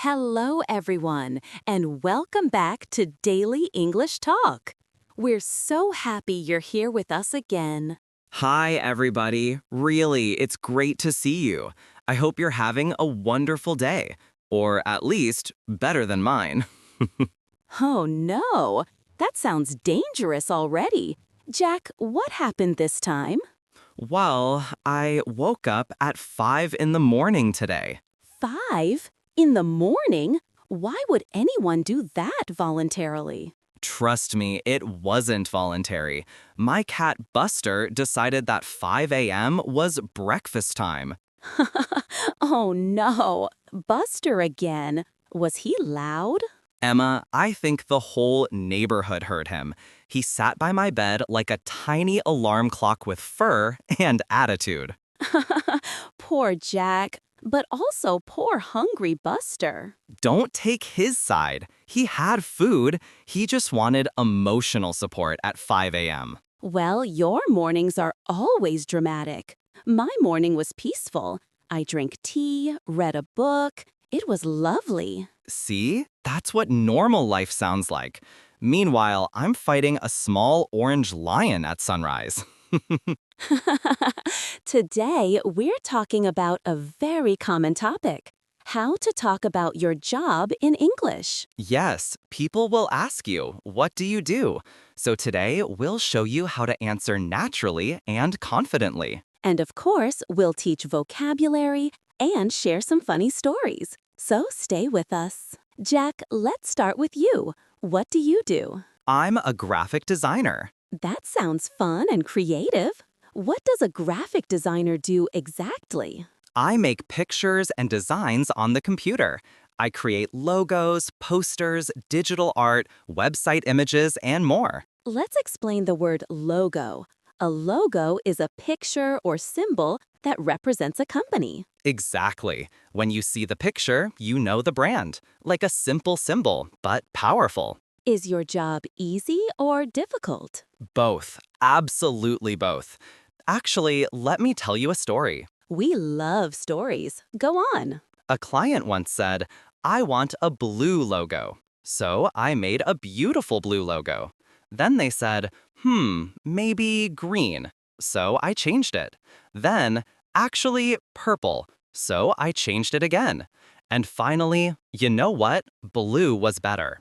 Hello, everyone, and welcome back to Daily English Talk. We're so happy you're here with us again. Hi, everybody. Really, it's great to see you. I hope you're having a wonderful day, or at least better than mine. Oh, no, that sounds dangerous already. Jack, what happened this time? Well, I woke up at 5 in the morning today. 5 in the morning? Why would anyone do that voluntarily? Trust me, it wasn't voluntary. My cat Buster decided that 5 a.m. was breakfast time. Oh, no, Buster again. Was he loud? Emma, I think the whole neighborhood heard him. He sat by my bed like a tiny alarm clock with fur and attitude. Poor Jack, but also poor hungry Buster. Don't take his side. He had food. He just wanted emotional support at 5 a.m. Well, your mornings are always dramatic. My morning was peaceful. I drank tea, read a book. It was lovely. See? That's what normal life sounds like. Meanwhile, I'm fighting a small orange lion at sunrise. Today, we're talking about a very common topic: how to talk about your job in English. Yes, people will ask you, what do you do? So today, we'll show you how to answer naturally and confidently. And of course, we'll teach vocabulary and share some funny stories. So stay with us. Jack, let's start with you. What do you do? I'm a graphic designer. That sounds fun and creative. What does a graphic designer do exactly? I make pictures and designs on the computer. I create logos, posters, digital art, website images, and more. Let's explain the word logo. A logo is a picture or symbol that represents a company. Exactly. When you see the picture, you know the brand. Like a simple symbol, but powerful. Is your job easy or difficult? Both. Absolutely both. Actually, let me tell you a story. We love stories. Go on. A client once said, I want a blue logo. So I made a beautiful blue logo. Then they said, maybe green. So I changed it. Then, actually, purple. So I changed it again. And finally, you know what? Blue was better.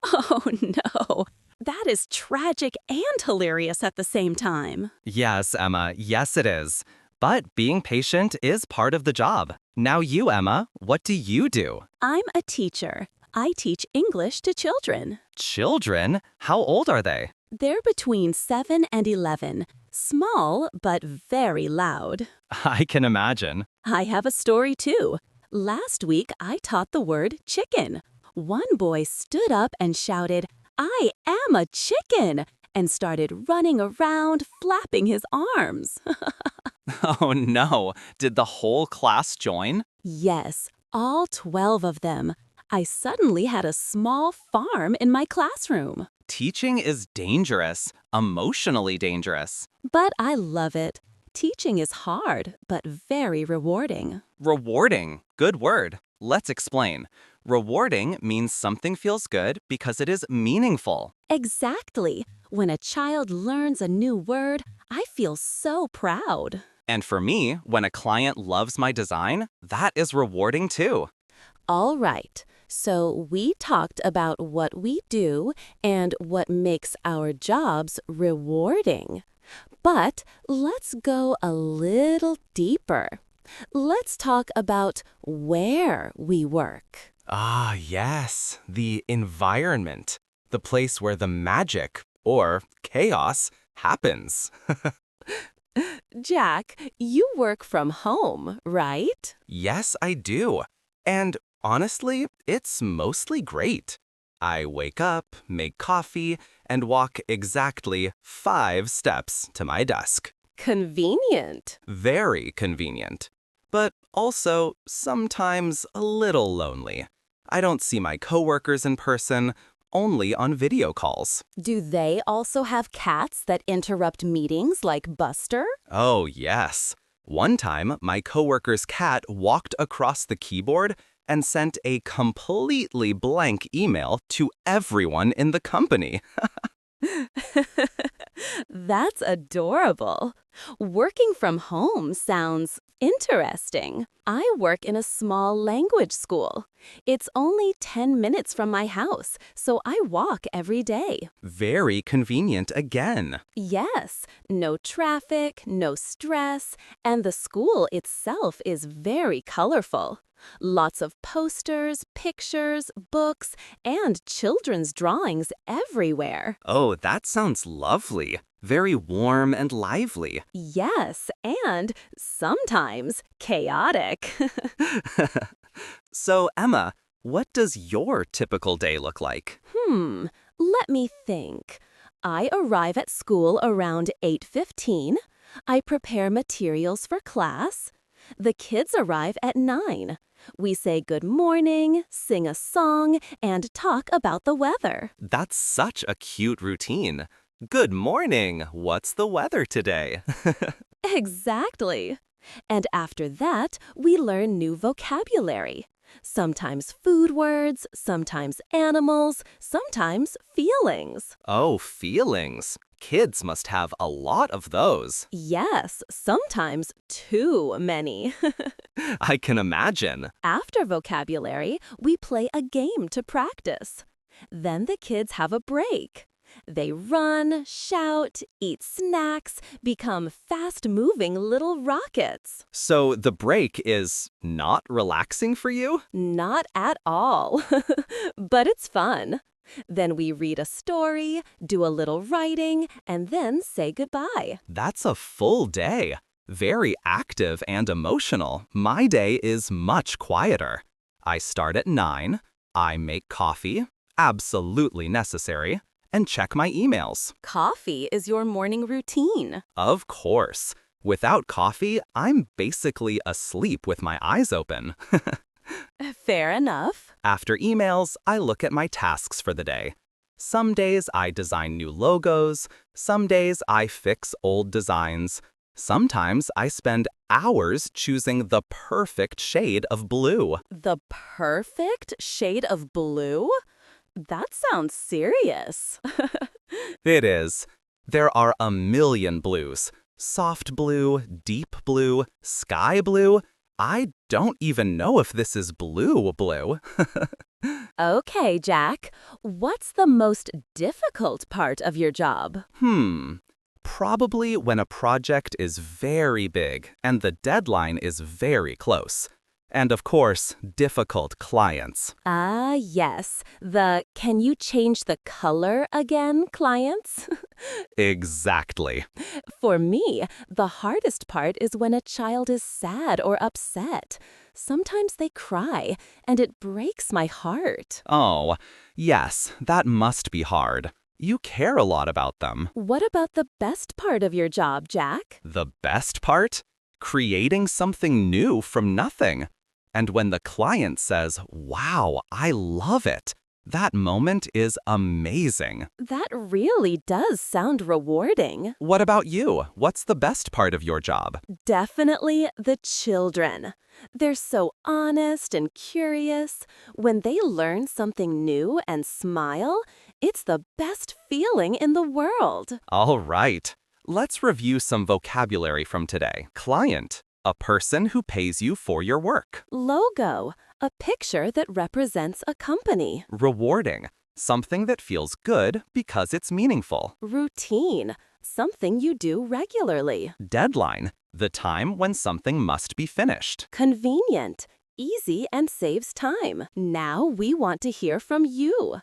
Oh no. That is tragic and hilarious at the same time. Yes, Emma, yes it is. But being patient is part of the job. Now you, Emma, what do you do? I'm a teacher. I teach English to children. Children? How old are they? They're between 7 and 11, small but very loud. I can imagine. I have a story too. Last week, I taught the word chicken. One boy stood up and shouted, "I am a chicken!" and started running around, flapping his arms. Oh no, did the whole class join? Yes, all 12 of them. I suddenly had a small farm in my classroom. Teaching is dangerous, emotionally dangerous. But I love it. Teaching is hard, but very rewarding. Rewarding, good word. Let's explain. Rewarding means something feels good because it is meaningful. Exactly. When a child learns a new word, I feel so proud. And for me, when a client loves my design, that is rewarding too. All right, so we talked about what we do and what makes our jobs rewarding. But let's go a little deeper. Let's talk about where we work. Ah, yes, the environment, the place where the magic, or chaos, happens. Jack, you work from home, right? Yes, I do. And honestly, it's mostly great. I wake up, make coffee, and walk exactly 5 steps to my desk. Convenient. Very convenient. But also sometimes a little lonely. I don't see my coworkers in person, only on video calls. Do they also have cats that interrupt meetings like Buster? Oh, yes. One time, my coworker's cat walked across the keyboard and sent a completely blank email to everyone in the company. That's adorable. Working from home sounds interesting. I work in a small language school. It's only 10 minutes from my house, so I walk every day. Very convenient again. Yes, no traffic, no stress, and the school itself is very colorful. Lots of posters, pictures, books, and children's drawings everywhere. Oh, that sounds lovely. Very warm and lively. Yes, and sometimes chaotic. So, Emma, what does your typical day look like? Let me think. I arrive at school around 8:15. I prepare materials for class. The kids arrive at 9. We say good morning, sing a song, and talk about the weather. That's such a cute routine. Good morning. What's the weather today? Exactly. And after that, we learn new vocabulary. Sometimes food words, sometimes animals, sometimes feelings. Oh, feelings. Kids must have a lot of those. Yes, sometimes too many. I can imagine. After vocabulary, we play a game to practice. Then the kids have a break. They run, shout, eat snacks, become fast-moving little rockets. So the break is not relaxing for you? Not at all. But it's fun. Then we read a story, do a little writing, and then say goodbye. That's a full day. Very active and emotional. My day is much quieter. I start at 9, I make coffee, absolutely necessary, and check my emails. Coffee is your morning routine. Of course. Without coffee, I'm basically asleep with my eyes open. Fair enough. After emails, I look at my tasks for the day. Some days I design new logos, some days I fix old designs. Sometimes I spend hours choosing the perfect shade of blue. The perfect shade of blue? That sounds serious. It is. There are a million blues. Soft blue, deep blue, sky blue. I don't even know if this is blue blue. Okay, Jack. What's the most difficult part of your job? Probably when a project is very big and the deadline is very close. And of course, difficult clients. Ah, yes. The can you change the color again clients? Exactly. For me, the hardest part is when a child is sad or upset. Sometimes they cry, and it breaks my heart. Oh, yes, that must be hard. You care a lot about them. What about the best part of your job, Jack? The best part? Creating something new from nothing. And when the client says, "Wow, I love it," that moment is amazing. That really does sound rewarding. What about you? What's the best part of your job? Definitely the children. They're so honest and curious. When they learn something new and smile, it's the best feeling in the world. All right. Let's review some vocabulary from today. Client, a person who pays you for your work. Logo, a picture that represents a company. Rewarding, something that feels good because it's meaningful. Routine, something you do regularly. Deadline, the time when something must be finished. Convenient, easy and saves time. Now we want to hear from you.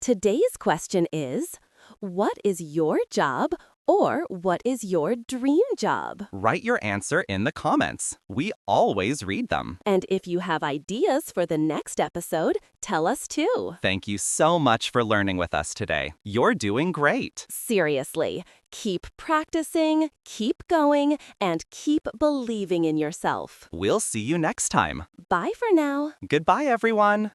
Today's question is, what is your job or what is your dream job? Write your answer in the comments. We always read them. And if you have ideas for the next episode, tell us too. Thank you so much for learning with us today. You're doing great. Seriously, keep practicing, keep going, and keep believing in yourself. We'll see you next time. Bye for now. Goodbye, everyone.